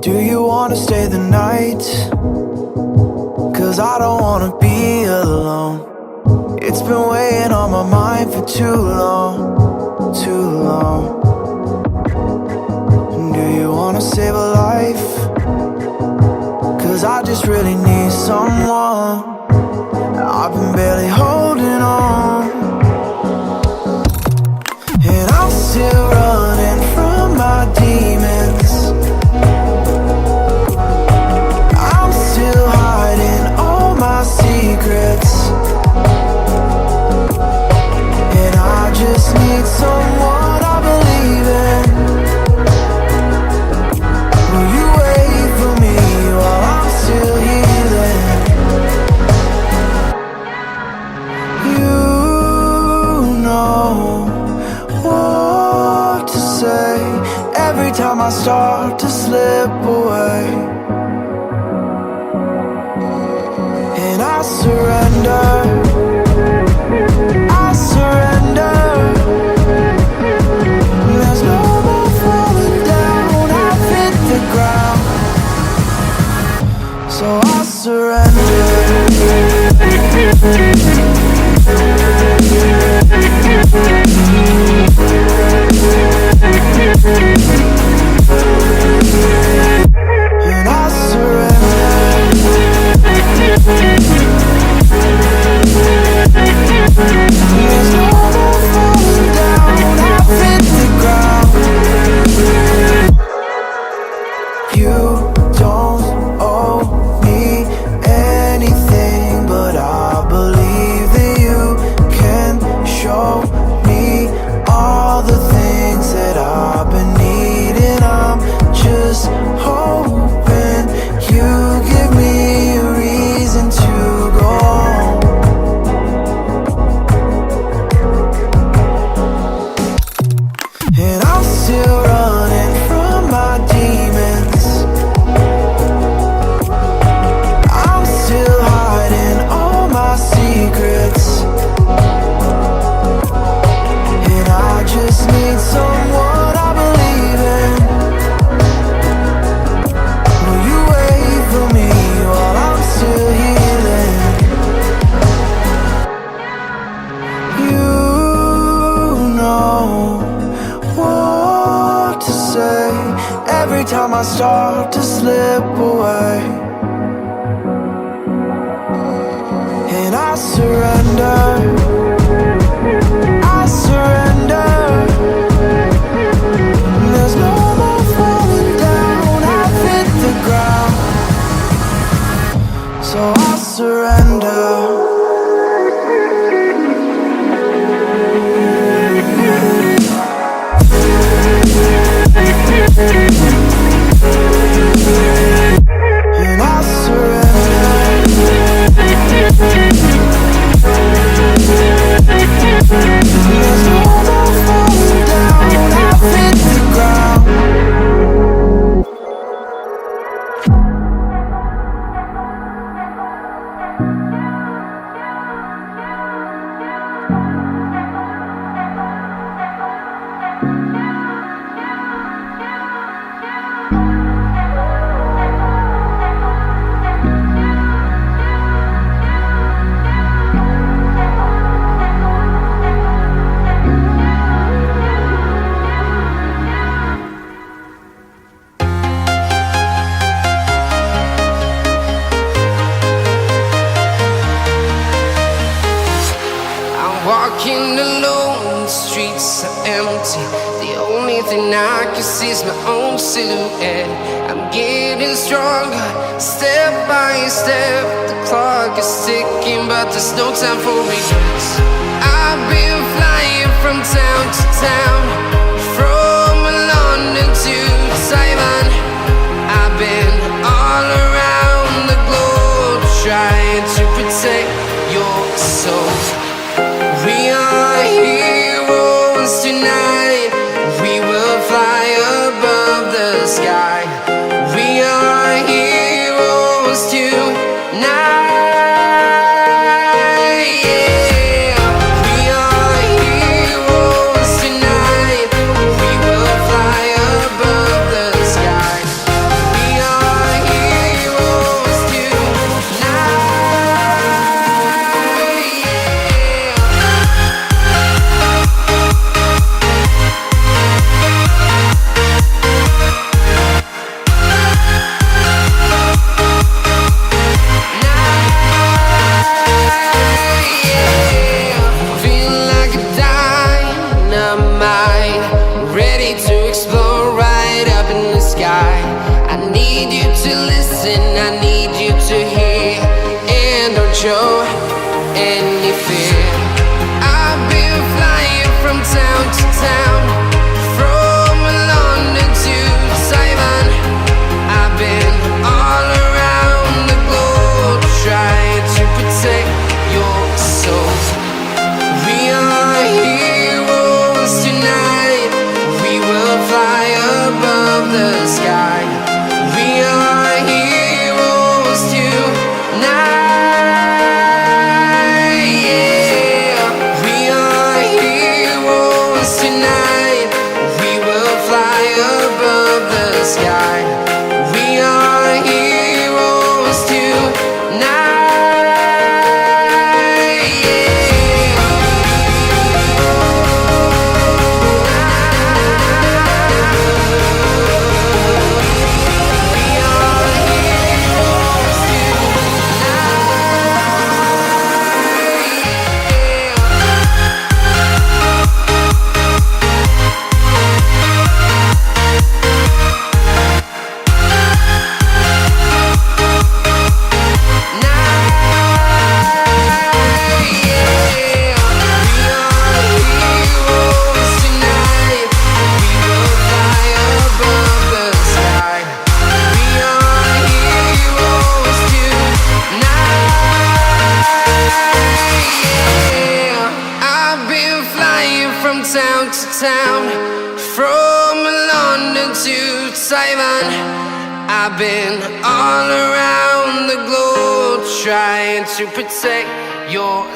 Do you wanna stay the night? 'Cause I don't wanna be alone. It's been weighing on my mind for too long, too long. Do you wanna save a life? 'Cause I just really need someone. I've been barely holding on, and I'm still running from my demons. I'm still hiding all my secrets, and I just need someone I believe in. Will you wait for me while I'm still healing? You know what to say every time I start to slip away, and I surrender, I surrender. There's no more falling down, I've hit the ground, so I surrender. And I surrender. There's no more falling down, I've hit the ground. You don't owe me anything, but I believe that you can show me all the things that I've been needing. I'm just hoping you give me a reason to go on. And I'm still running from my demons. I'm still hiding all my secrets, and I just need someone I believe in. Will you wait for me while I'm still healing? You know what to say every time I start to slip away, and I surrender, I surrender. There's no more falling down, I've hit the ground, so I surrender. And I surrender. There's no more falling down, I've hit the ground. Walking alone, the streets are empty. The only thing I can see is my own silhouette. I'm getting stronger, step by step. The clock is ticking, but there's no time for regrets. I've been flying from town to town, from London to Taiwan. I've been all around the globe, trying to protect your soul. We are heroes tonight. We will fly above the sky. We are heroes tonight. Yeah. We are heroes tonight. sky. I need you to listen, I need you to hear, and don't show any fear. I've been flying from town to town, from London to Taiwan. I've been all around the globe trying to protect your soul. We are heroes tonight, we will fly above the sky. We are heroes tonight, yeah. We are heroes tonight, we will fly above the sky. We are heroes tonight, yeah. We are heroes from town to town, from London to Taiwan. I've been all around the globe trying to protect your